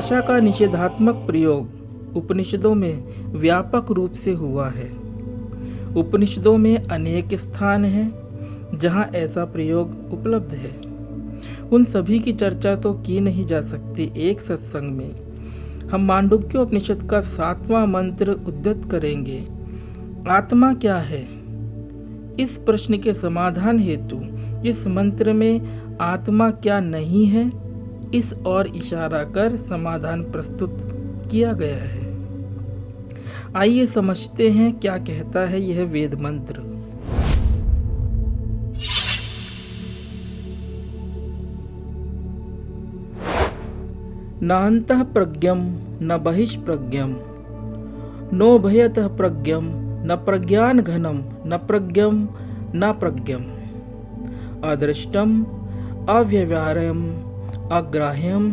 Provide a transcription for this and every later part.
भाषा का निषेधात्मक प्रयोग उपनिषदों में व्यापक रूप से हुआ है। उपनिषदों में अनेक स्थान हैं जहां ऐसा प्रयोग उपलब्ध है। उन सभी की चर्चा तो की नहीं जा सकती। एक सत्संग में हम मांडुक्य उपनिषद का 7वां मंत्र उद्धृत करेंगे। आत्मा क्या है? इस प्रश्न के समाधान हेतु इस मंत्र में आत्मा क्या नहीं है, इस ओर इशारा कर समाधान प्रस्तुत किया गया है। आइए समझते हैं क्या कहता है यह वेद मंत्र। नान्तः प्रज्ञं न बहिष्प्रज्ञं नोभयतः प्रज्ञं न प्रज्ञान घनम न प्रज्ञं न प्रज्ञं अदृष्टम अव्यवहार्यम अग्राह्यम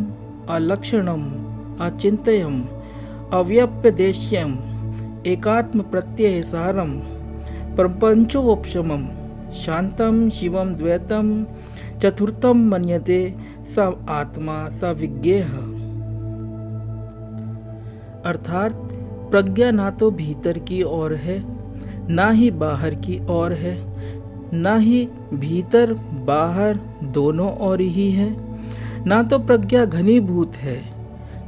अलक्षणम अचिंत्यम अव्यपदेश्यम एकात्म प्रत्ययसारम प्रपंचोपशमम शांतम शिवम द्वैतम चतुर्थम मन्यते स आत्मा स विज्ञेह। अर्थात प्रज्ञा ना तो भीतर की ओर है, ना ही बाहर की ओर है, ना ही भीतर बाहर दोनों ओर ही है। ना तो प्रज्ञा घनीभूत है,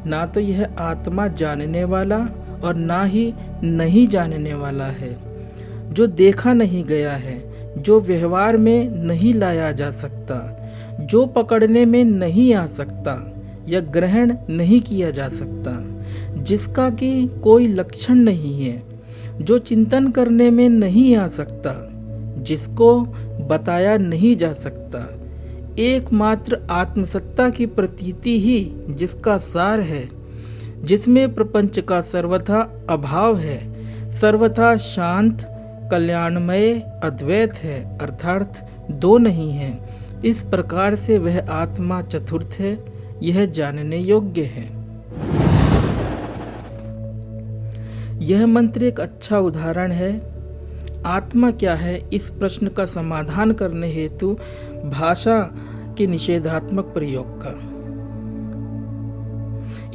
ना तो यह आत्मा जानने वाला और ना ही नहीं जानने वाला है, जो देखा नहीं गया है, जो व्यवहार में नहीं लाया जा सकता, जो पकड़ने में नहीं आ सकता या ग्रहण नहीं किया जा सकता, जिसका कि कोई लक्षण नहीं है, जो चिंतन करने में नहीं आ सकता, जिसको बताया नहीं जा सकता। एकमात्र आत्मसत्ता की प्रतीति ही जिसका सार है, जिसमें प्रपंच का सर्वथा अभाव है, सर्वथा शांत कल्याणमय अद्वैत है, अर्थात दो नहीं है। इस प्रकार से वह आत्मा चतुर्थ है, यह जानने योग्य है। यह मंत्र एक अच्छा उदाहरण है आत्मा क्या है इस प्रश्न का समाधान करने हेतु भाषा के निषेधात्मक प्रयोग का।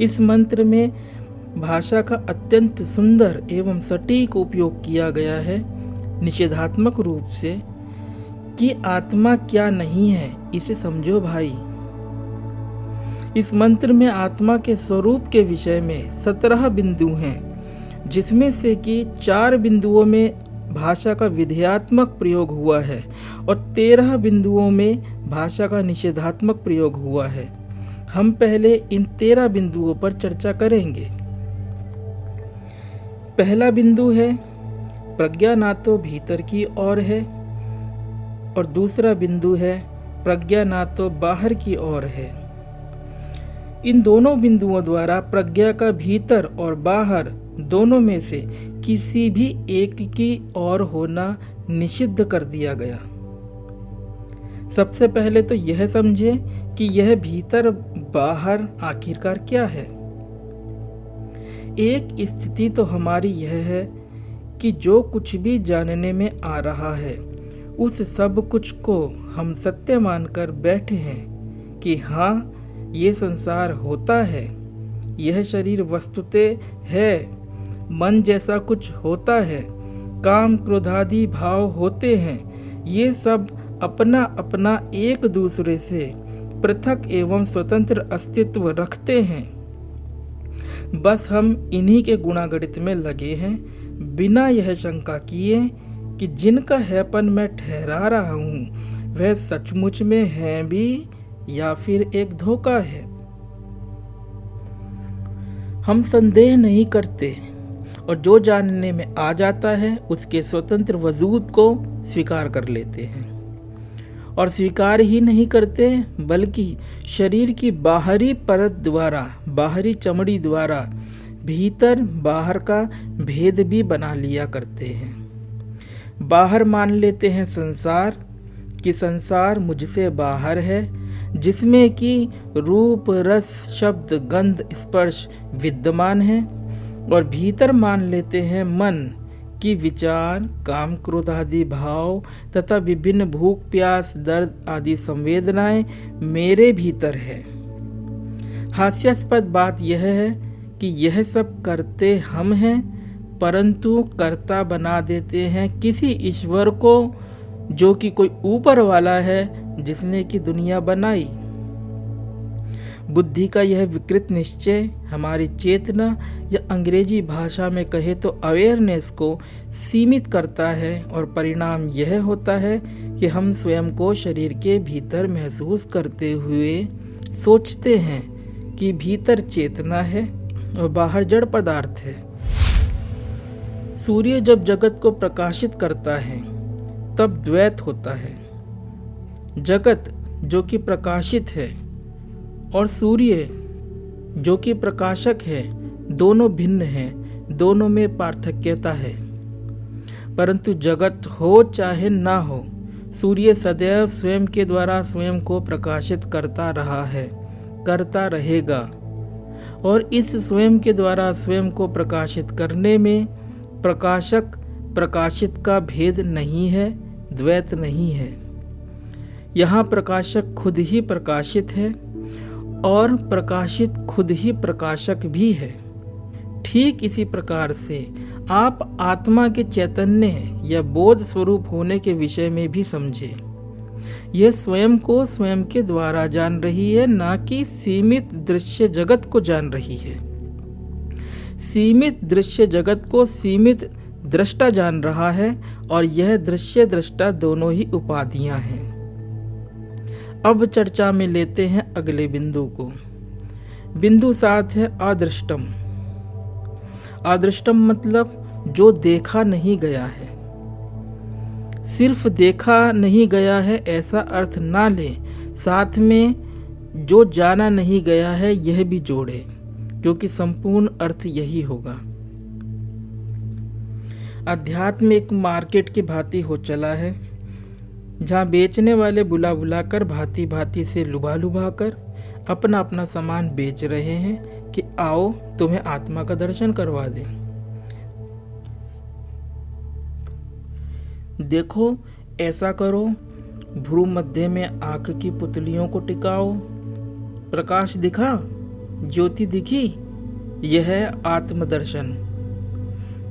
इस मंत्र में भाषा का अत्यंत सुंदर एवं सटीक उपयोग किया गया है निषेधात्मक रूप से कि आत्मा क्या नहीं है, इसे समझो भाई। इस मंत्र में आत्मा के स्वरूप के विषय में 17 बिंदु हैं, जिसमें से कि 4 बिंदुओं में भाषा का विधेयात्मक प्रयोग हुआ है और 13 बिंदुओं में भाषा का निषेधात्मक प्रयोग हुआ है। हम पहले इन 13 बिंदुओं पर चर्चा करेंगे। पहला बिंदु है प्रज्ञा ना तो भीतर की ओर है, और दूसरा बिंदु है प्रज्ञा ना तो बाहर की ओर है। इन दोनों बिंदुओं द्वारा प्रज्ञा का भीतर और बाहर दोनों में से किसी भी एक की ओर होना निषिद्ध कर दिया गया। सबसे पहले तो यह समझे कि यह भीतर बाहर आखिरकार क्या है। एक स्थिति तो हमारी यह है कि जो कुछ भी जानने में आ रहा है उस सब कुछ को हम सत्य मानकर बैठे हैं कि हाँ, ये संसार होता है, यह शरीर वस्तुतः है, मन जैसा कुछ होता है, काम क्रोधादि भाव होते हैं, ये सब अपना अपना एक दूसरे से पृथक एवं स्वतंत्र अस्तित्व रखते हैं। बस हम इन्हीं के गुणागणित में लगे हैं, बिना यह शंका किए कि जिनका हैपन मैं ठहरा रहा हूँ वह सचमुच में है भी या फिर एक धोखा है। हम संदेह नहीं करते और जो जानने में आ जाता है उसके स्वतंत्र वजूद को स्वीकार कर लेते हैं, और स्वीकार ही नहीं करते बल्कि शरीर की बाहरी परत द्वारा, बाहरी चमड़ी द्वारा भीतर बाहर का भेद भी बना लिया करते हैं। बाहर मान लेते हैं संसार, कि संसार मुझसे बाहर है, जिसमें कि रूप रस शब्द गंध स्पर्श विद्यमान है, और भीतर मान लेते हैं मन कि विचार काम क्रोध आदि भाव तथा विभिन्न भूख प्यास दर्द आदि संवेदनाएं मेरे भीतर है। हास्यास्पद बात यह है कि यह सब करते हम हैं, परंतु कर्ता बना देते हैं किसी ईश्वर को जो कि कोई ऊपर वाला है, जिसने की दुनिया बनाई। बुद्धि का यह विकृत निश्चय हमारी चेतना या अंग्रेजी भाषा में कहे तो अवेयरनेस को सीमित करता है, और परिणाम यह होता है कि हम स्वयं को शरीर के भीतर महसूस करते हुए सोचते हैं कि भीतर चेतना है और बाहर जड़ पदार्थ है। सूर्य जब जगत को प्रकाशित करता है तब द्वैत होता है। जगत जो कि प्रकाशित है और सूर्य जो कि प्रकाशक है, दोनों भिन्न हैं, दोनों में पार्थक्यता है। परंतु जगत हो चाहे ना हो, सूर्य सदैव स्वयं के द्वारा स्वयं को प्रकाशित करता रहा है, करता रहेगा। और इस स्वयं के द्वारा स्वयं को प्रकाशित करने में प्रकाशक प्रकाशित का भेद नहीं है, द्वैत नहीं है। यहाँ प्रकाशक खुद ही प्रकाशित है और प्रकाशित खुद ही प्रकाशक भी है। ठीक इसी प्रकार से आप आत्मा के चैतन्य या बोध स्वरूप होने के विषय में भी समझे। यह स्वयं को स्वयं के द्वारा जान रही है, ना कि सीमित दृश्य जगत को जान रही है। सीमित दृश्य जगत को सीमित दृष्टा जान रहा है, और यह दृश्य दृष्टा दोनों ही उपाधियां हैं। अब चर्चा में लेते हैं अगले बिंदु को। बिंदु 7 है अदृष्टम। अदृष्टम मतलब जो देखा नहीं गया है। सिर्फ देखा नहीं गया है ऐसा अर्थ ना ले, साथ में जो जाना नहीं गया है यह भी जोड़े, क्योंकि संपूर्ण अर्थ यही होगा। अध्यात्म एक मार्केट की भांति हो चला है, जहाँ बेचने वाले बुला बुला कर भांति भांति से लुभा लुभा कर अपना अपना सामान बेच रहे हैं कि आओ तुम्हें आत्मा का दर्शन करवा दें। देखो ऐसा करो, भ्रू मध्य में आंख की पुतलियों को टिकाओ, प्रकाश दिखा, ज्योति दिखी, यह है आत्मदर्शन।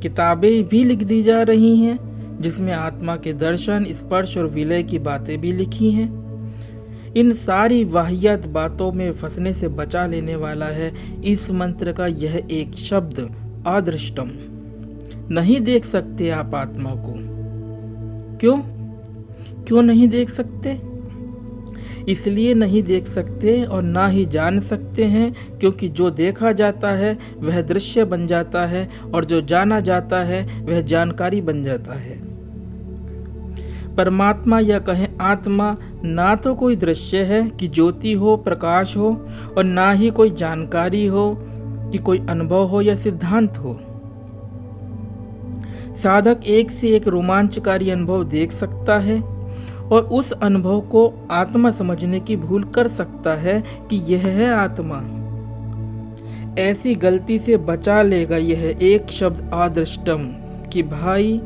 किताबें भी लिख दी जा रही हैं जिसमें आत्मा के दर्शन, स्पर्श और विलय की बातें भी लिखी हैं। इन सारी वाहियात बातों में फंसने से बचा लेने वाला है इस मंत्र का यह एक शब्द अदृष्टम। नहीं देख सकते आप आत्मा को। क्यों नहीं देख सकते? इसलिए नहीं देख सकते और ना ही जान सकते हैं, क्योंकि जो देखा जाता है वह दृश्य बन जाता है, और जो जाना जाता है वह जानकारी बन जाता है। परमात्मा या कहें आत्मा ना तो कोई दृश्य है कि ज्योति हो, प्रकाश हो, और ना ही कोई जानकारी हो कि कोई अनुभव हो या सिद्धांत हो। साधक एक से एक रोमांचकारी अनुभव देख सकता है और उस अनुभव को आत्मा समझने की भूल कर सकता है कि यह है आत्मा। ऐसी गलती से बचा लेगा यह एक शब्द अदृष्टम कि भाई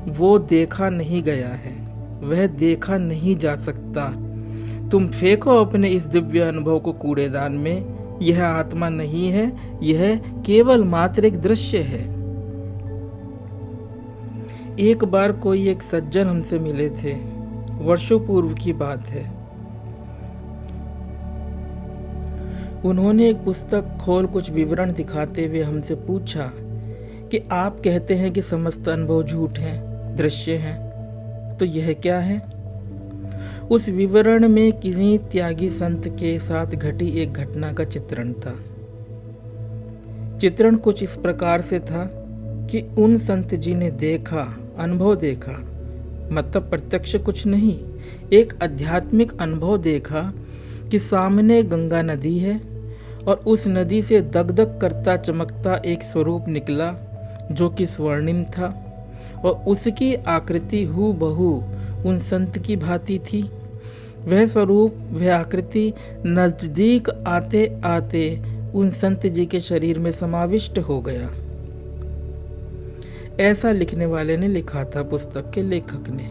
वो देखा नहीं गया है, वह देखा नहीं जा सकता। तुम फेंको अपने इस दिव्य अनुभव को कूड़ेदान में। यह आत्मा नहीं है, यह केवल मात्र एक दृश्य है। एक बार कोई एक सज्जन हमसे मिले थे, वर्षों पूर्व की बात है। उन्होंने एक पुस्तक खोल कुछ विवरण दिखाते हुए हमसे पूछा कि आप कहते हैं कि समस्त अनुभव झूठ हैं, दृश्य हैं, तो यह क्या है? उस विवरण में किसी त्यागी संत के साथ घटी एक घटना का चित्रण था। चित्रण कुछ इस प्रकार से था कि उन संत जी ने देखा, अनुभव देखा, मतलब प्रत्यक्ष कुछ नहीं, एक आध्यात्मिक अनुभव देखा कि सामने गंगा नदी है और उस नदी से दगदग करता चमकता एक स्वरूप निकला जो कि स्वर्णिम था, और उसकी आकृति हूबहू उन संत की भांति थी। वह स्वरूप, वह आकृति नजदीक आते आते उन संत जी के शरीर में समाविष्ट हो गया। ऐसा लिखने वाले ने लिखा था, पुस्तक के लेखक ने।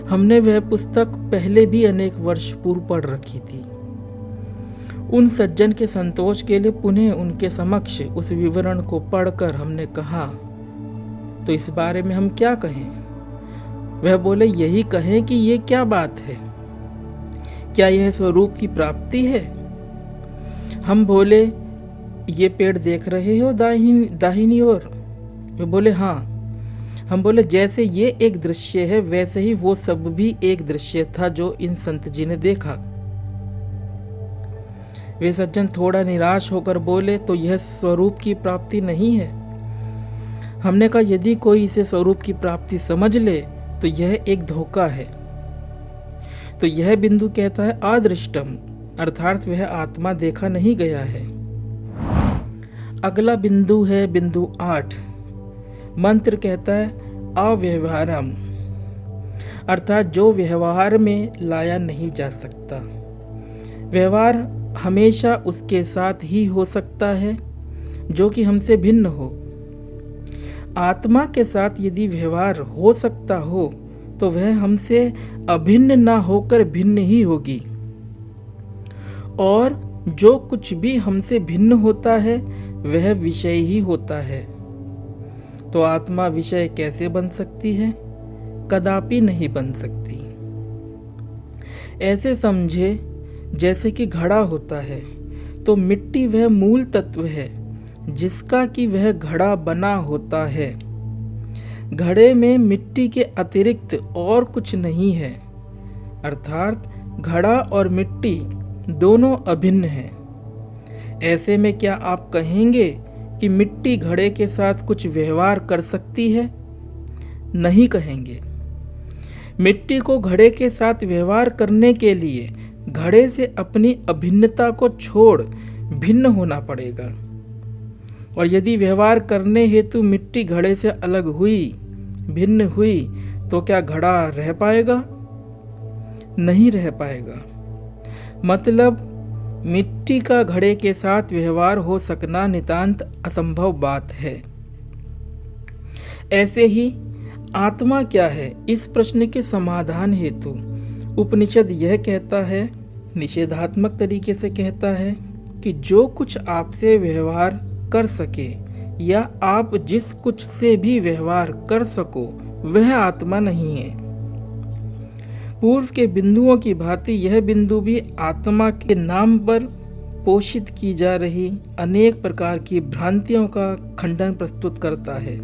हमने वह पुस्तक पहले भी अनेक वर्ष पूर्व पढ़ रखी थी। उन सज्जन के संतोष के लिए पुनः उनके समक्ष उस विवरण को पढ़कर हमने कहा, तो इस बारे में हम क्या कहें? वह बोले, यही कहें कि ये क्या बात है, क्या यह स्वरूप की प्राप्ति है? हम बोले, ये पेड़ देख रहे हो दाहिनी ओर? वे बोले, हाँ। हम बोले, जैसे ये एक दृश्य है वैसे ही वो सब भी एक दृश्य था जो इन संत जी ने देखा। वे सज्जन थोड़ा निराश होकर बोले, तो यह स्वरूप की प्राप्ति नहीं है। हमने कहा, यदि कोई इसे स्वरूप की प्राप्ति समझ ले तो यह एक धोखा है। तो यह बिंदु कहता है अदृष्टम, अर्थात वह आत्मा देखा नहीं गया है। अगला बिंदु है बिंदु 8। मंत्र कहता है अव्यवहारम, अर्थात जो व्यवहार में लाया नहीं जा सकता। व्यवहार हमेशा उसके साथ ही हो सकता है जो कि हमसे भिन्न हो। आत्मा के साथ यदि व्यवहार हो सकता हो तो वह हमसे अभिन्न ना होकर भिन्न ही होगी, और जो कुछ भी हमसे भिन्न होता है वह विषय ही होता है। तो आत्मा विषय कैसे बन सकती है? कदापि नहीं बन सकती। ऐसे समझे जैसे कि घड़ा होता है, तो मिट्टी वह मूल तत्व है जिसका कि वह घड़ा बना होता है। घड़े में मिट्टी के अतिरिक्त और कुछ नहीं है, अर्थात घड़ा और मिट्टी दोनों अभिन्न हैं। ऐसे में क्या आप कहेंगे कि मिट्टी घड़े के साथ कुछ व्यवहार कर सकती है? नहीं कहेंगे। मिट्टी को घड़े के साथ व्यवहार करने के लिए घड़े से अपनी अभिन्नता को छोड़ भिन्न होना पड़ेगा, और यदि व्यवहार करने हेतु मिट्टी घड़े से अलग हुई, भिन्न हुई, तो क्या घड़ा रह पाएगा? नहीं रह पाएगा। मतलब मिट्टी का घड़े के साथ व्यवहार हो सकना नितांत असंभव बात है। ऐसे ही आत्मा क्या है, इस प्रश्न के समाधान हेतु उपनिषद यह कहता है, निषेधात्मक तरीके से कहता है कि जो कुछ आपसे व्यवहार कर सके या आप जिस कुछ से भी व्यवहार कर सको वह आत्मा नहीं है। पूर्व के बिंदुओं की भांति यह बिंदु भी आत्मा के नाम पर पोषित की जा रही अनेक प्रकार की भ्रांतियों का खंडन प्रस्तुत करता है।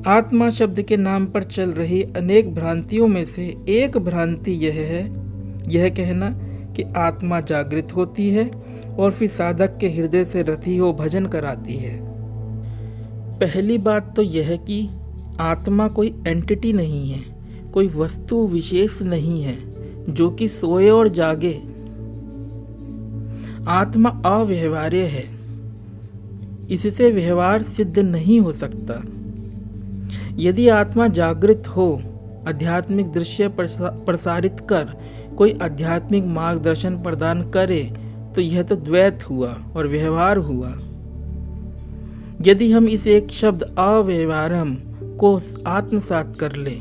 आत्मा शब्द के नाम पर चल रही अनेक भ्रांतियों में से एक भ्रांति यह है, यह कहना कि आत्मा जागृत होती है और फिर साधक के हृदय से रति हो भजन कराती है। पहली बात तो यह कि आत्मा कोई एंटिटी नहीं है, कोई वस्तु विशेष नहीं है जो कि सोए और जागे। आत्मा अव्यवहार्य है, इससे व्यवहार सिद्ध नहीं हो सकता। यदि आत्मा जागृत हो, आध्यात्मिक दृश्य प्रसारित कर कोई आध्यात्मिक मार्गदर्शन प्रदान करे, तो यह तो द्वैत हुआ और व्यवहार हुआ। यदि हम इस एक शब्द अव्यवहारम को आत्मसात कर ले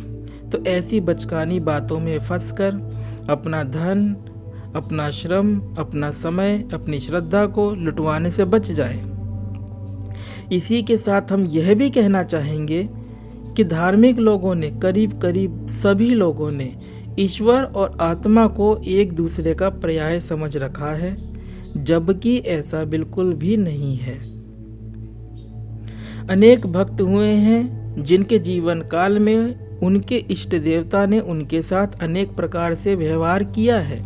तो ऐसी बचकानी बातों में फंसकर अपना धन, अपना श्रम, अपना समय, अपनी श्रद्धा को लुटवाने से बच जाए। इसी के साथ हम यह भी कहना चाहेंगे कि धार्मिक लोगों ने, करीब करीब सभी लोगों ने ईश्वर और आत्मा को एक दूसरे का पर्याय समझ रखा है, जबकि ऐसा बिल्कुल भी नहीं है। अनेक भक्त हुए हैं जिनके जीवन काल में उनके इष्ट देवता ने उनके साथ अनेक प्रकार से व्यवहार किया है।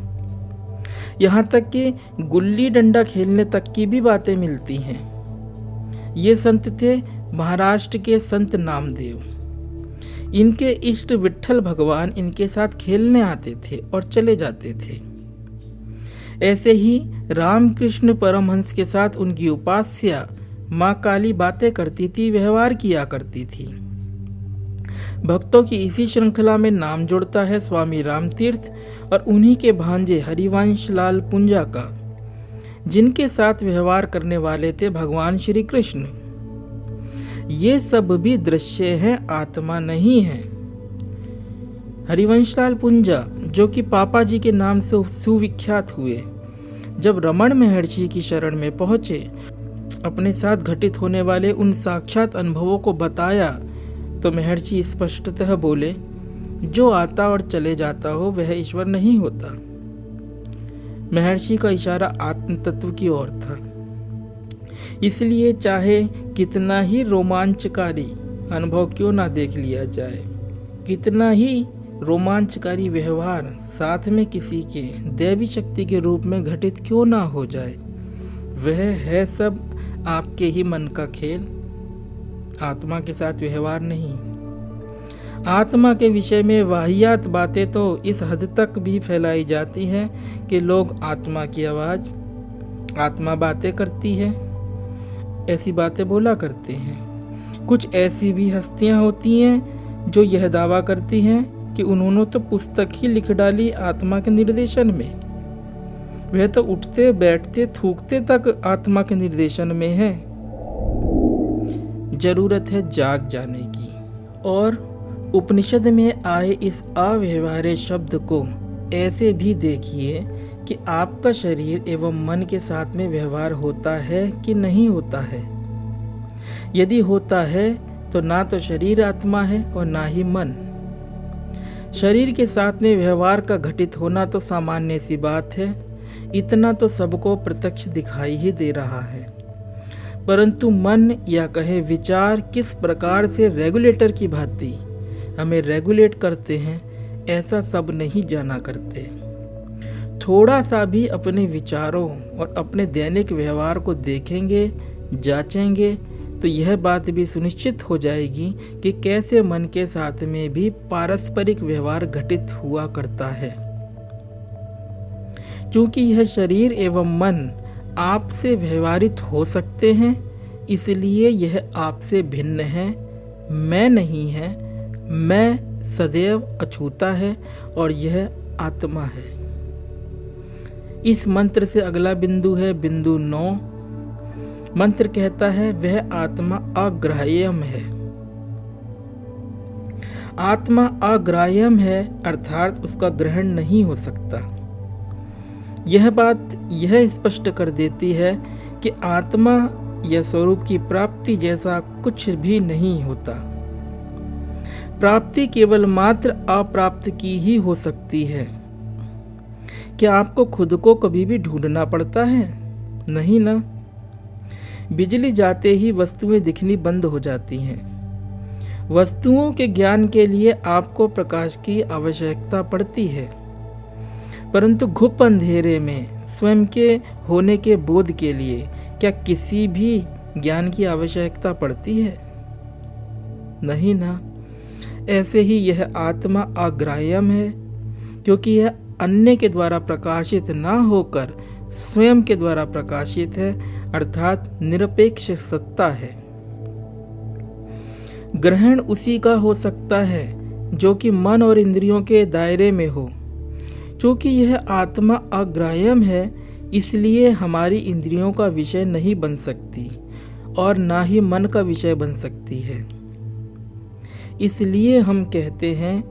यहाँ तक कि गुल्ली डंडा खेलने तक की भी बातें मिलती हैं। ये संत थे महाराष्ट्र के संत नामदेव। इनके इष्ट विट्ठल भगवान इनके साथ खेलने आते थे और चले जाते थे। ऐसे ही रामकृष्ण परमहंस के साथ उनकी उपास्या माँ काली बातें करती थी, व्यवहार किया करती थी। भक्तों की इसी श्रृंखला में नाम जुड़ता है स्वामी रामतीर्थ और उन्हीं के भांजे हरिवंश लाल पुंजा का, जिनके साथ व्यवहार करने वाले थे भगवान श्री कृष्ण। ये सब भी दृश्य है, आत्मा नहीं है। हरिवंशलाल पुंजा, जो कि पापा जी के नाम से सुविख्यात हुए, जब रमण महर्षि की शरण में पहुंचे, अपने साथ घटित होने वाले उन साक्षात अनुभवों को बताया, तो महर्षि स्पष्टतः बोले, जो आता और चले जाता हो वह ईश्वर नहीं होता। महर्षि का इशारा आत्म तत्व की ओर था। इसलिए चाहे कितना ही रोमांचकारी अनुभव क्यों ना देख लिया जाए, कितना ही रोमांचकारी व्यवहार साथ में किसी के दैवी शक्ति के रूप में घटित क्यों ना हो जाए, वह है सब आपके ही मन का खेल, आत्मा के साथ व्यवहार नहीं। आत्मा के विषय में वाहियात बातें तो इस हद तक भी फैलाई जाती हैं कि लोग आत्मा की आवाज़, आत्मा बातें करती है, ऐसी बातें बोला करते हैं। कुछ ऐसी भी हस्तियां होती हैं जो यह दावा करती हैं कि उन्होंने तो पुस्तक ही लिख डाली आत्मा के निर्देशन में। वह तो उठते बैठते थूकते तक आत्मा के निर्देशन में है। जरूरत है जाग जाने की। और उपनिषद में आए इस अव्यवहार्य शब्द को ऐसे भी देखिए कि आपका शरीर एवं मन के साथ में व्यवहार होता है कि नहीं होता है। यदि होता है तो ना तो शरीर आत्मा है और ना ही मन। शरीर के साथ में व्यवहार का घटित होना तो सामान्य सी बात है, इतना तो सबको प्रत्यक्ष दिखाई ही दे रहा है। परंतु मन या कहे विचार किस प्रकार से रेगुलेटर की भांति हमें रेगुलेट करते हैं, ऐसा सब नहीं जाना करते। थोड़ा सा भी अपने विचारों और अपने दैनिक व्यवहार को देखेंगे, जांचेंगे, तो यह बात भी सुनिश्चित हो जाएगी कि कैसे मन के साथ में भी पारस्परिक व्यवहार घटित हुआ करता है। क्योंकि यह शरीर एवं मन आपसे व्यवहारित हो सकते हैं, इसलिए यह आपसे भिन्न है, मैं नहीं है। मैं सदैव अछूता है और यह आत्मा है। इस मंत्र से अगला बिंदु है बिंदु 9। मंत्र कहता है वह आत्मा अग्राह्यम है। आत्मा अग्राह्यम है अर्थात उसका ग्रहण नहीं हो सकता। यह बात यह स्पष्ट कर देती है कि आत्मा या स्वरूप की प्राप्ति जैसा कुछ भी नहीं होता। प्राप्ति केवल मात्र अप्राप्त की ही हो सकती है। क्या आपको खुद को कभी भी ढूंढना पड़ता है? नहीं ना। बिजली जाते ही वस्तुएं दिखनी बंद हो जाती हैं। वस्तुओं के ज्ञान के लिए आपको प्रकाश की आवश्यकता पड़ती है, परंतु घुप अंधेरे में स्वयं के होने के बोध के लिए क्या किसी भी ज्ञान की आवश्यकता पड़ती है? नहीं ना। ऐसे ही यह आत्मा अग्राह्यम है, क्योंकि यह अन्य के द्वारा प्रकाशित ना होकर स्वयं के द्वारा प्रकाशित है, अर्थात निरपेक्ष सत्ता है। ग्रहण उसी का हो सकता है जो कि मन और इंद्रियों के दायरे में हो। क्योंकि यह आत्मा अग्राह्यम है, इसलिए हमारी इंद्रियों का विषय नहीं बन सकती और ना ही मन का विषय बन सकती है। इसलिए हम कहते हैं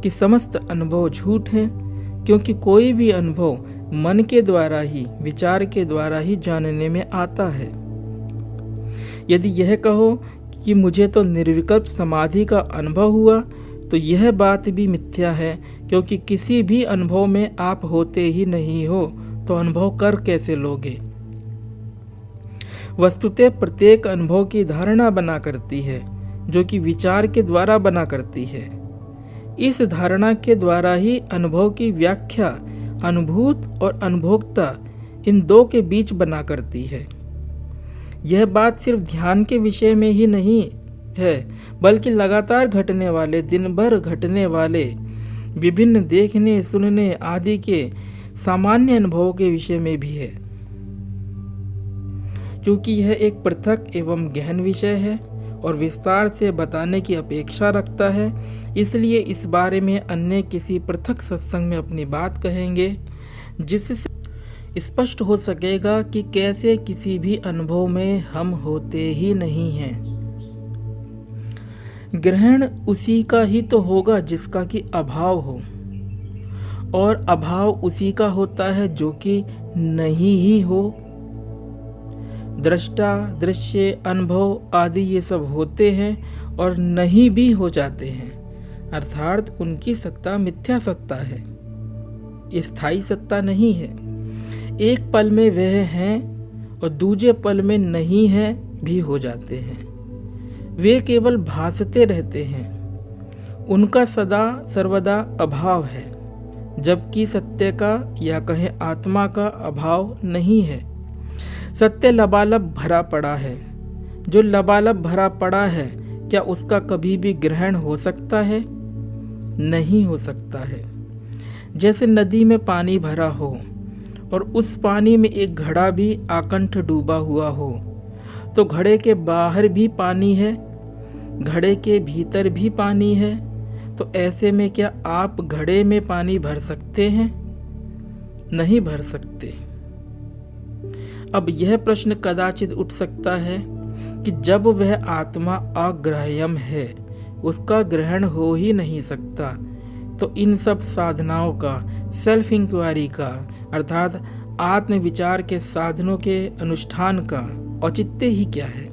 कि समस्त अनुभव झूठ हैं, क्योंकि कोई भी अनुभव मन के द्वारा ही, विचार के द्वारा ही जानने में आता है। यदि यह कहो कि मुझे तो निर्विकल्प समाधि का अनुभव हुआ, तो यह बात भी मिथ्या है, क्योंकि किसी भी अनुभव में आप होते ही नहीं हो तो अनुभव कर कैसे लोगे। वस्तुतः प्रत्येक अनुभव की धारणा बना करती है, जो कि विचार के द्वारा बना करती है। इस धारणा के द्वारा ही अनुभव की व्याख्या अनुभूत और अनुभोक्ता इन दो के बीच बना करती है। यह बात सिर्फ ध्यान के विषय में ही नहीं है, बल्कि लगातार घटने वाले, दिन भर घटने वाले विभिन्न देखने, सुनने आदि के सामान्य अनुभवों के विषय में भी है। क्योंकि यह एक पृथक एवं गहन विषय है और विस्तार से बताने की अपेक्षा रखता है, इसलिए इस बारे में अन्य किसी पृथक सत्संग में अपनी बात कहेंगे, जिससे स्पष्ट हो सकेगा कि कैसे किसी भी अनुभव में हम होते ही नहीं हैं। ग्रहण उसी का ही तो होगा जिसका कि अभाव हो, और अभाव उसी का होता है जो कि नहीं ही हो। दृष्टा, दृश्य, अनुभव आदि ये सब होते हैं और नहीं भी हो जाते हैं, अर्थात उनकी सत्ता मिथ्या सत्ता है, स्थायी सत्ता नहीं है। एक पल में वह हैं और दूसरे पल में नहीं है भी हो जाते हैं। वे केवल भासते रहते हैं, उनका सदा सर्वदा अभाव है, जबकि सत्य का या कहें आत्मा का अभाव नहीं है। सत्य लबालब भरा पड़ा है। जो लबालब भरा पड़ा है, क्या उसका कभी भी ग्रहण हो सकता है? नहीं हो सकता है। जैसे नदी में पानी भरा हो और उस पानी में एक घड़ा भी आकंठ डूबा हुआ हो, तो घड़े के बाहर भी पानी है, घड़े के भीतर भी पानी है। तो ऐसे में क्या आप घड़े में पानी भर सकते हैं? नहीं भर सकते। अब यह प्रश्न कदाचित उठ सकता है कि जब वह आत्मा अग्राह्यम है, उसका ग्रहण हो ही नहीं सकता, तो इन सब साधनाओं का, सेल्फ इंक्वायरी का, अर्थात आत्मविचार के साधनों के अनुष्ठान का औचित्य ही क्या है?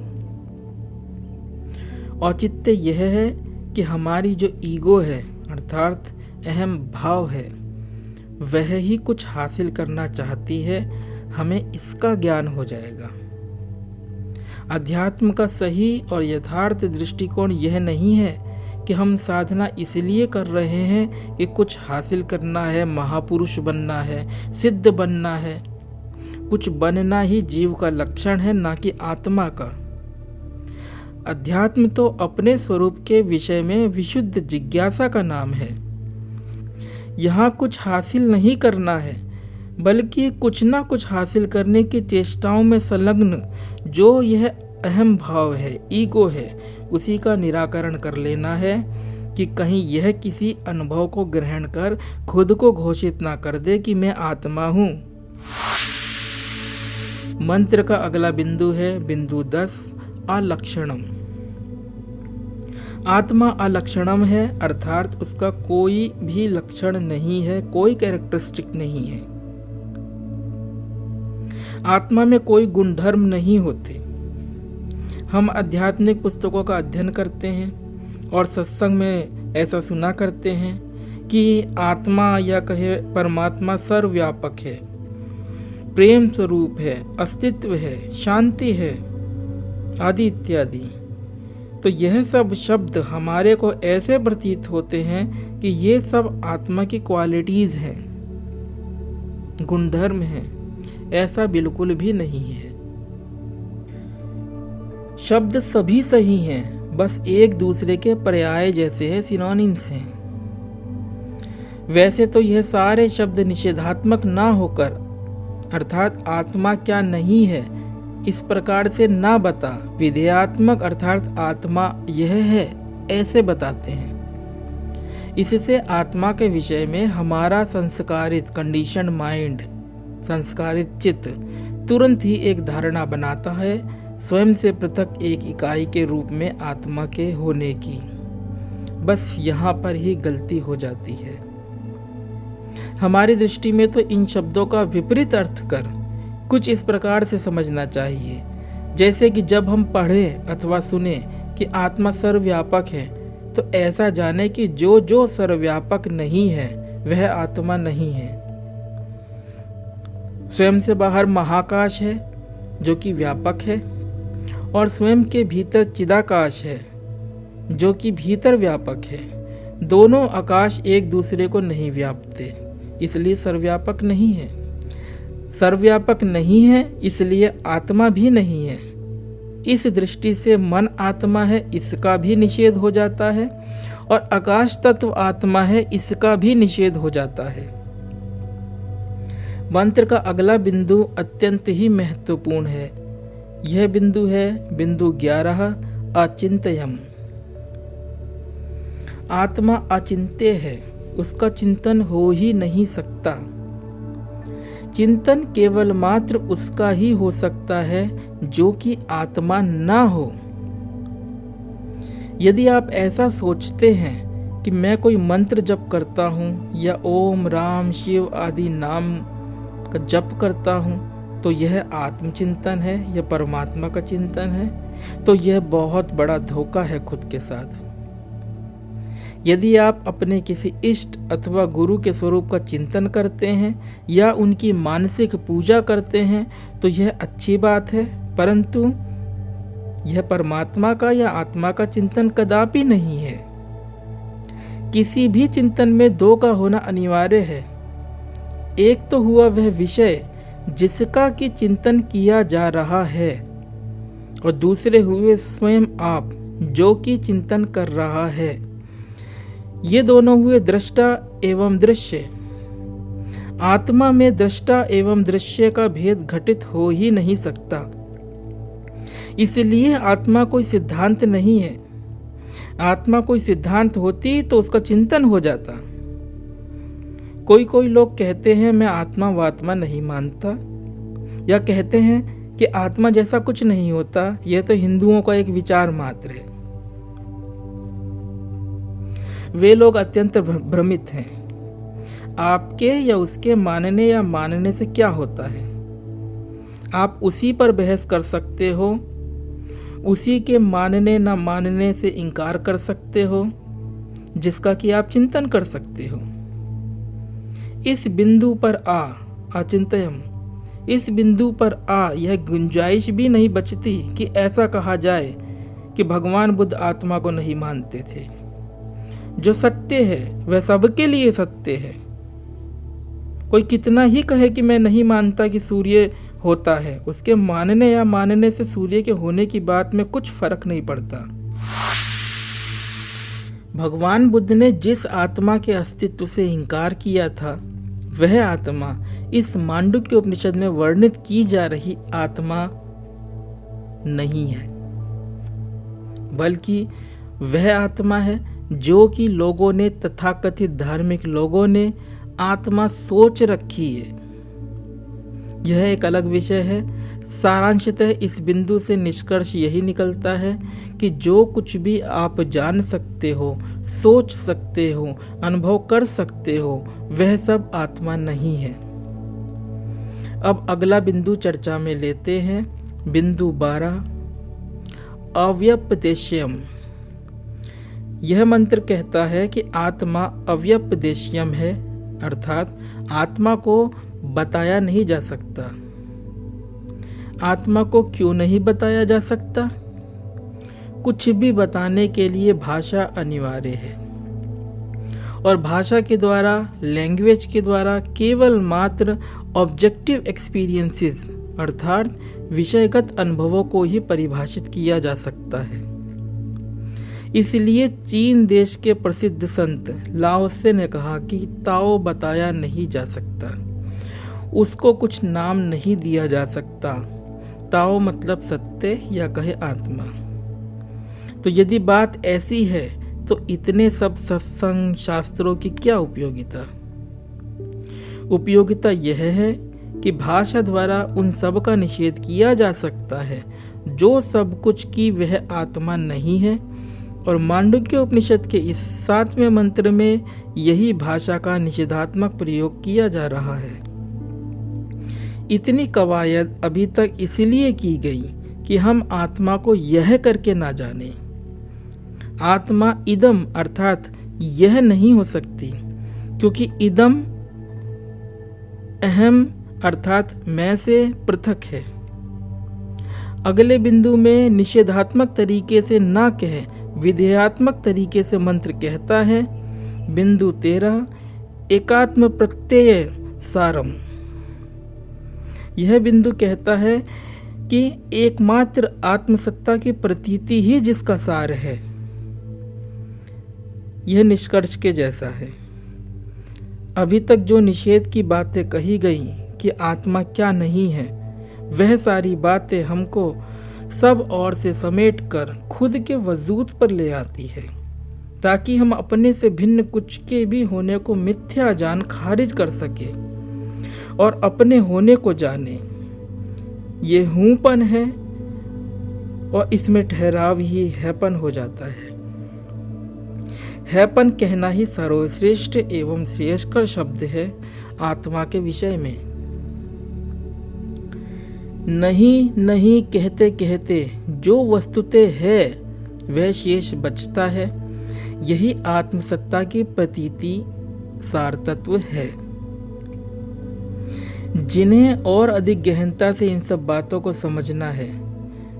औचित्य यह है कि हमारी जो ईगो है, अर्थात अहम भाव है, वह ही कुछ हासिल करना चाहती है, हमें इसका ज्ञान हो जाएगा। अध्यात्म का सही और यथार्थ दृष्टिकोण यह नहीं है कि हम साधना इसलिए कर रहे हैं कि कुछ हासिल करना है, महापुरुष बनना है, सिद्ध बनना है। कुछ बनना ही जीव का लक्षण है, ना कि आत्मा का। अध्यात्म तो अपने स्वरूप के विषय में विशुद्ध जिज्ञासा का नाम है। यहाँ कुछ हासिल नहीं करना है, बल्कि कुछ ना कुछ हासिल करने की चेष्टाओं में संलग्न जो यह अहम भाव है, ईगो है, उसी का निराकरण कर लेना है कि कहीं यह किसी अनुभव को ग्रहण कर खुद को घोषित ना कर दे कि मैं आत्मा हूँ। मंत्र का अगला बिंदु है बिंदु 10, अलक्षणम। आत्मा अलक्षणम है, अर्थात उसका कोई भी लक्षण नहीं है, कोई कैरेक्टरिस्टिक नहीं है। आत्मा में कोई गुणधर्म नहीं होते। हम आध्यात्मिक पुस्तकों का अध्ययन करते हैं और सत्संग में ऐसा सुना करते हैं कि आत्मा या कहे परमात्मा सर्वव्यापक है, प्रेम स्वरूप है, अस्तित्व है, शांति है, आदि इत्यादि। तो यह सब शब्द हमारे को ऐसे प्रतीत होते हैं कि ये सब आत्मा की क्वालिटीज हैं, गुणधर्म हैं। ऐसा बिल्कुल भी नहीं है। शब्द सभी सही हैं, बस एक दूसरे के पर्याय जैसे हैं, सिनोनिम्स हैं। वैसे तो यह सारे शब्द निषेधात्मक ना होकर, अर्थात आत्मा क्या नहीं है इस प्रकार से ना बता, विधेयात्मक अर्थात आत्मा यह है ऐसे बताते हैं। इससे आत्मा के विषय में हमारा संस्कारित कंडीशन माइंड, संस्कारित चित्त तुरंत ही एक धारणा बनाता है स्वयं से पृथक एक इकाई के रूप में आत्मा के होने की। बस यहाँ पर ही गलती हो जाती है। हमारी दृष्टि में तो इन शब्दों का विपरीत अर्थ कर कुछ इस प्रकार से समझना चाहिए, जैसे कि जब हम पढ़ें अथवा सुने कि आत्मा सर्वव्यापक है, तो ऐसा जाने कि जो जो सर्वव्यापक नहीं है वह आत्मा नहीं है। स्वयं से बाहर महाकाश है जो कि व्यापक है, और स्वयं के भीतर चिदाकाश है जो कि भीतर व्यापक है। दोनों आकाश एक दूसरे को नहीं व्यापते, इसलिए सर्वव्यापक नहीं है। सर्वव्यापक नहीं है इसलिए आत्मा भी नहीं है। इस दृष्टि से मन आत्मा है इसका भी निषेध हो जाता है, और आकाश तत्व आत्मा है इसका भी निषेध हो जाता है। मंत्र का अगला बिंदु अत्यंत ही महत्वपूर्ण है। यह बिंदु है बिंदु 11, अचिंत्यम। आत्मा अचिंत्य है, उसका चिंतन हो ही नहीं सकता। चिंतन केवल मात्र उसका ही हो सकता है जो कि आत्मा ना हो। यदि आप ऐसा सोचते हैं कि मैं कोई मंत्र जप करता हूँ या ओम राम शिव आदि नाम का जप करता हूँ तो यह आत्मचिंतन है या परमात्मा का चिंतन है, तो यह बहुत बड़ा धोखा है खुद के साथ। यदि आप अपने किसी इष्ट अथवा गुरु के स्वरूप का चिंतन करते हैं या उनकी मानसिक पूजा करते हैं तो यह अच्छी बात है, परंतु यह परमात्मा का या आत्मा का चिंतन कदापि नहीं है। किसी भी चिंतन में दो का होना अनिवार्य है। एक तो हुआ वह विषय जिसका कि चिंतन किया जा रहा है, और दूसरे हुए स्वयं आप जो कि चिंतन कर रहा है। ये दोनों हुए दृष्टा एवं दृश्य। आत्मा में दृष्टा एवं दृश्य का भेद घटित हो ही नहीं सकता, इसलिए आत्मा कोई सिद्धांत नहीं है। आत्मा कोई सिद्धांत होती तो उसका चिंतन हो जाता। कोई लोग कहते हैं मैं आत्मा वात्मा नहीं मानता, या कहते हैं कि आत्मा जैसा कुछ नहीं होता, यह तो हिंदुओं का एक विचार मात्र है। वे लोग अत्यंत भ्रमित हैं। आपके या उसके मानने या मानने से क्या होता है? आप उसी पर बहस कर सकते हो, उसी के मानने ना मानने से इनकार कर सकते हो जिसका कि आप चिंतन कर सकते हो। इस बिंदु पर अचिंतयम, इस बिंदु पर यह गुंजाइश भी नहीं बचती कि ऐसा कहा जाए कि भगवान बुद्ध आत्मा को नहीं मानते थे। जो सत्य है वह सबके लिए सत्य है। कोई कितना ही कहे कि मैं नहीं मानता कि सूर्य होता है, उसके मानने या मानने से सूर्य के होने की बात में कुछ फर्क नहीं पड़ता। भगवान बुद्ध ने जिस आत्मा के अस्तित्व से इनकार किया था, वह आत्मा इस मांडुक्य उपनिषद में वर्णित की जा रही आत्मा नहीं है, बल्कि वह आत्मा है जो कि लोगों ने, तथाकथित धार्मिक लोगों ने आत्मा सोच रखी है। यह एक अलग विषय है। सारांशतः इस बिंदु से निष्कर्ष यही निकलता है कि जो कुछ भी आप जान सकते हो, सोच सकते हो, अनुभव कर सकते हो, वह सब आत्मा नहीं है। अब अगला बिंदु चर्चा में लेते हैं। बिंदु 12, अव्यपदेश्यम। यह मंत्र कहता है कि आत्मा अव्यपदेश्यम है, अर्थात आत्मा को बताया नहीं जा सकता। आत्मा को क्यों नहीं बताया जा सकता? कुछ भी बताने के लिए भाषा अनिवार्य है, और भाषा के द्वारा, लैंग्वेज के द्वारा केवल मात्र ऑब्जेक्टिव एक्सपीरियंसेस अर्थात विषयगत अनुभवों को ही परिभाषित किया जा सकता है। इसलिए चीन देश के प्रसिद्ध संत लाओ त्से ने कहा कि ताओ बताया नहीं जा सकता, उसको कुछ नाम नहीं दिया जा सकता। ताओ मतलब सत्य या कहे आत्मा। तो यदि बात ऐसी है तो इतने सब सत्संग शास्त्रों की क्या उपयोगिता? उपयोगिता यह है कि भाषा द्वारा उन सब का निषेध किया जा सकता है जो सब कुछ की वह आत्मा नहीं है, और मांडुक्य उपनिषद के इस 7वें मंत्र में यही भाषा का निषेधात्मक प्रयोग किया जा रहा है। इतनी कवायद अभी तक इसलिए की गई कि हम आत्मा को यह करके ना जाने। आत्मा इदम अर्थात यह नहीं हो सकती, क्योंकि इदम अहम अर्थात मैं से पृथक है। अगले बिंदु में निषेधात्मक तरीके से ना कहे, विधेयात्मक तरीके से मंत्र कहता है। बिंदु 13, एकात्म प्रत्यय सारम। यह बिंदु कहता है कि एकमात्र आत्मसत्ता की प्रतीति ही जिसका सार है। यह निष्कर्ष के जैसा है। अभी तक जो निषेध की बातें कही गई कि आत्मा क्या नहीं है, वह सारी बातें हमको सब ओर से समेट कर खुद के वजूद पर ले आती है, ताकि हम अपने से भिन्न कुछ के भी होने को मिथ्या जान खारिज कर सके और अपने होने को जाने। ये हूँपन है और इसमें ठहराव ही हैपन हो जाता है। हैपन कहना ही सर्वश्रेष्ठ एवं श्रेयस्कर शब्द है आत्मा के विषय में। नहीं नहीं कहते कहते जो वस्तुतः है वह शेष बचता है, यही आत्मसत्ता की प्रतीति सार तत्व है। जिन्हें और अधिक गहनता से इन सब बातों को समझना है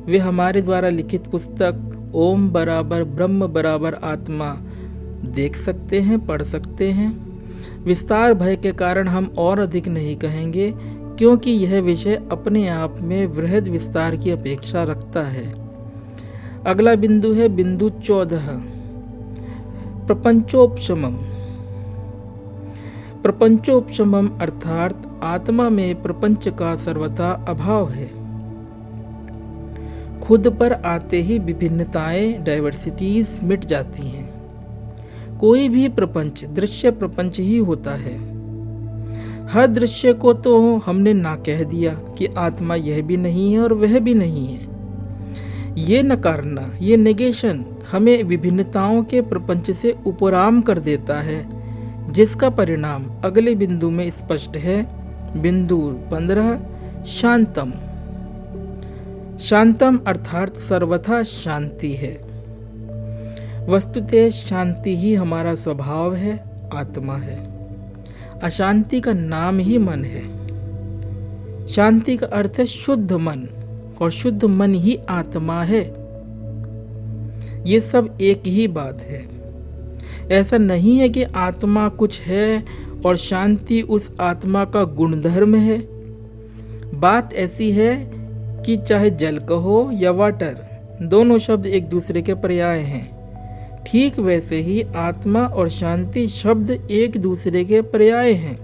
वे हमारे द्वारा लिखित पुस्तक ओम बराबर ब्रह्म बराबर आत्मा देख सकते हैं, पढ़ सकते हैं। विस्तार भय के कारण हम और अधिक नहीं कहेंगे, क्योंकि यह विषय अपने आप में वृहद विस्तार की अपेक्षा रखता है। अगला बिंदु है बिंदु 14, प्रपंचोपशमम। प्रपंचोपशमम अर्थात आत्मा में प्रपंच का सर्वथा अभाव है। खुद पर आते ही विभिन्नताएं, डाइवर्सिटीज मिट जाती हैं। कोई भी प्रपंच दृश्य प्रपंच ही होता है। हर दृश्य को तो हमने ना कह दिया कि आत्मा यह भी नहीं है और वह भी नहीं है। ये नकारना, ये नेगेशन हमें विभिन्नताओं के प्रपंच से उपराम कर देता है, जिसका परिणाम अगले बिंदु में स्पष्ट है। बिंदु 15, शांतम। शांतम अर्थात सर्वथा शांति है। वस्तुतः शांति ही हमारा स्वभाव है, आत्मा है। अशांति का नाम ही मन है। शांति का अर्थ है शुद्ध मन, और शुद्ध मन ही आत्मा है। ये सब एक ही बात है। ऐसा नहीं है कि आत्मा कुछ है और शांति उस आत्मा का गुणधर्म है। बात ऐसी है कि चाहे जल कहो या वाटर, दोनों शब्द एक दूसरे के पर्याय हैं। ठीक वैसे ही आत्मा और शांति शब्द एक दूसरे के पर्याय हैं।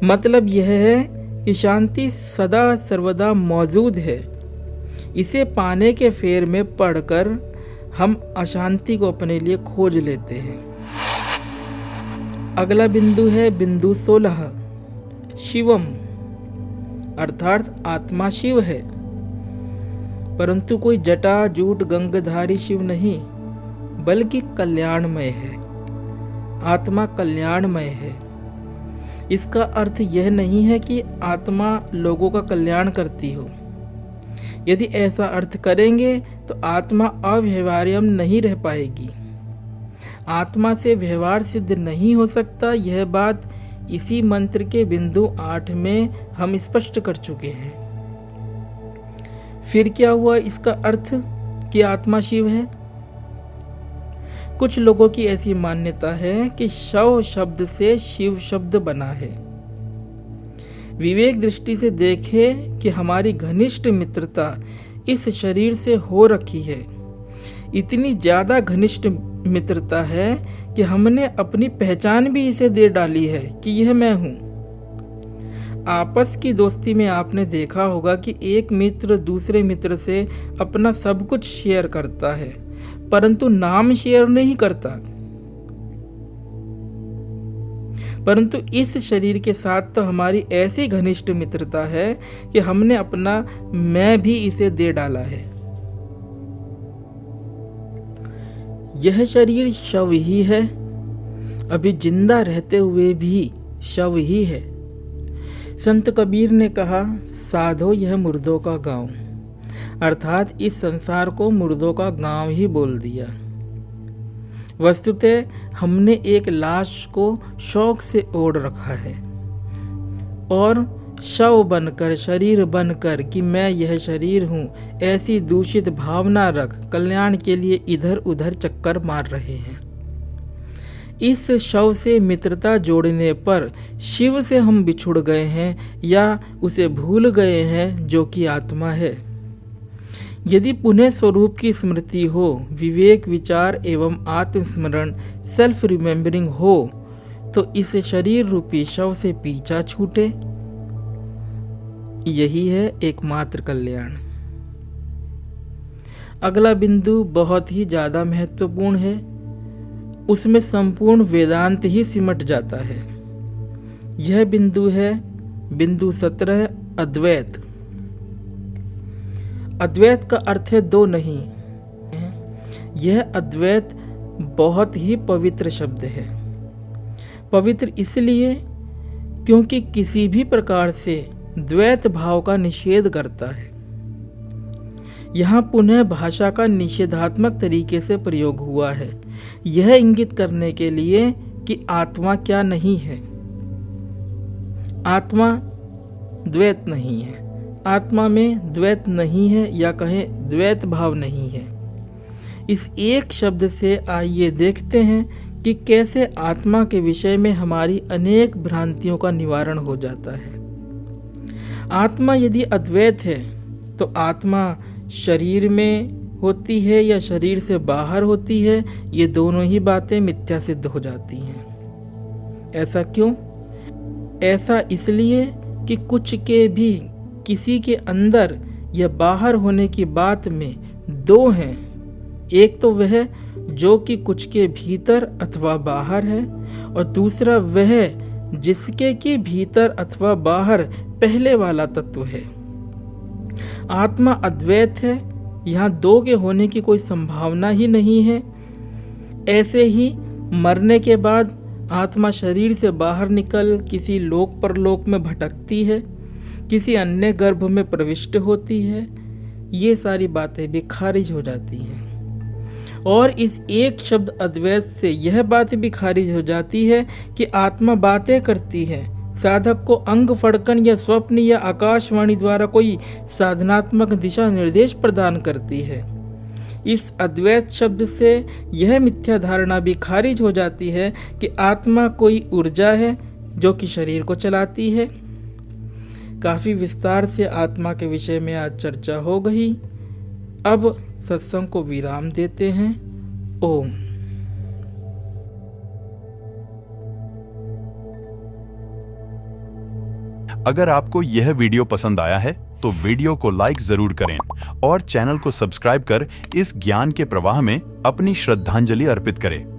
मतलब यह है कि शांति सदा सर्वदा मौजूद है। इसे पाने के फेर में पढ़कर हम अशांति को अपने लिए खोज लेते हैं। अगला बिंदु है बिंदु 16, शिवम अर्थात आत्मा शिव है, परंतु कोई जटा जूट गंगधारी शिव नहीं, बल्कि कल्याणमय है। आत्मा कल्याणमय है। इसका अर्थ यह नहीं है कि आत्मा लोगों का कल्याण करती हो। यदि ऐसा अर्थ करेंगे तो आत्मा अव्यवहार्यम नहीं रह पाएगी। आत्मा से व्यवहार सिद्ध नहीं हो सकता। यह बात इसी मंत्र के बिंदु 8 में हम स्पष्ट कर चुके हैं। फिर क्या हुआ इसका अर्थ कि आत्मा शिव है? कुछ लोगों की ऐसी मान्यता है कि शव शब्द से शिव शब्द बना है। विवेक दृष्टि से देखें कि हमारी घनिष्ठ मित्रता इस शरीर से हो रखी है। इतनी ज्यादा घनिष्ठ मित्रता है कि हमने अपनी पहचान भी इसे दे डाली है कि यह मैं हूं। आपस की दोस्ती में आपने देखा होगा कि एक मित्र दूसरे मित्र से अपना सब कुछ शेयर करता है, परंतु नाम शेयर नहीं करता। परंतु इस शरीर के साथ तो हमारी ऐसी घनिष्ठ मित्रता है कि हमने अपना मैं भी इसे दे डाला है। यह शरीर शव ही है, अभी जिंदा रहते हुए भी शव ही है। संत कबीर ने कहा, साधो यह मुर्दों का गांव, अर्थात इस संसार को मुर्दों का गांव ही बोल दिया। वस्तुतः हमने एक लाश को शौक से ओढ़ रखा है और शव बनकर, शरीर बनकर कि मैं यह शरीर हूँ, ऐसी दूषित भावना रख कल्याण के लिए इधर उधर चक्कर मार रहे हैं। इस शव से मित्रता जोड़ने पर शिव से हम बिछुड़ गए हैं या उसे भूल गए हैं, जो कि आत्मा है। यदि पुनः स्वरूप की स्मृति हो, विवेक विचार एवं आत्मस्मरण सेल्फ रिमेम्बरिंग हो, तो इस शरीर रूपी शव से पीछा छूटे। यही है एकमात्र कल्याण। अगला बिंदु बहुत ही ज्यादा महत्वपूर्ण है। उसमें संपूर्ण वेदांत ही सिमट जाता है। यह बिंदु है बिंदु 17, अद्वैत। अद्वैत का अर्थ है दो नहीं। यह अद्वैत बहुत ही पवित्र शब्द है। पवित्र इसलिए क्योंकि किसी भी प्रकार से द्वैत भाव का निषेध करता है। यहाँ पुनः भाषा का निषेधात्मक तरीके से प्रयोग हुआ है, यह इंगित करने के लिए कि आत्मा क्या नहीं है। आत्मा द्वैत नहीं है, आत्मा में द्वैत नहीं है, या कहें द्वैत भाव नहीं है। इस एक शब्द से आइए देखते हैं कि कैसे आत्मा के विषय में हमारी अनेक भ्रांतियों का निवारण हो जाता है। आत्मा यदि अद्वैत है तो आत्मा शरीर में होती है या शरीर से बाहर होती है, ये दोनों ही बातें मिथ्या सिद्ध हो जाती हैं। ऐसा क्यों? ऐसा इसलिए कि कुछ के भी किसी के अंदर या बाहर होने की बात में दो हैं। एक तो वह जो कि कुछ के भीतर अथवा बाहर है, और दूसरा वह जिसके कि भीतर अथवा बाहर पहले वाला तत्व है। आत्मा अद्वैत है, यहाँ दो के होने की कोई संभावना ही नहीं है। ऐसे ही मरने के बाद आत्मा शरीर से बाहर निकल किसी लोक परलोक में भटकती है, किसी अन्य गर्भ में प्रविष्ट होती है, ये सारी बातें भी खारिज हो जाती हैं। और इस एक शब्द अद्वैत से यह बात भी खारिज हो जाती है कि आत्मा बातें करती है, साधक को अंग फड़कन या स्वप्न या आकाशवाणी द्वारा कोई साधनात्मक दिशा निर्देश प्रदान करती है। इस अद्वैत शब्द से यह मिथ्या धारणा भी खारिज हो जाती है कि आत्मा कोई ऊर्जा है जो कि शरीर को चलाती है। काफ़ी विस्तार से आत्मा के विषय में आज चर्चा हो गई। अब सत्संग को विराम देते हैं। ओम। अगर आपको यह वीडियो पसंद आया है तो वीडियो को लाइक जरूर करें और चैनल को सब्सक्राइब कर इस ज्ञान के प्रवाह में अपनी श्रद्धांजलि अर्पित करें।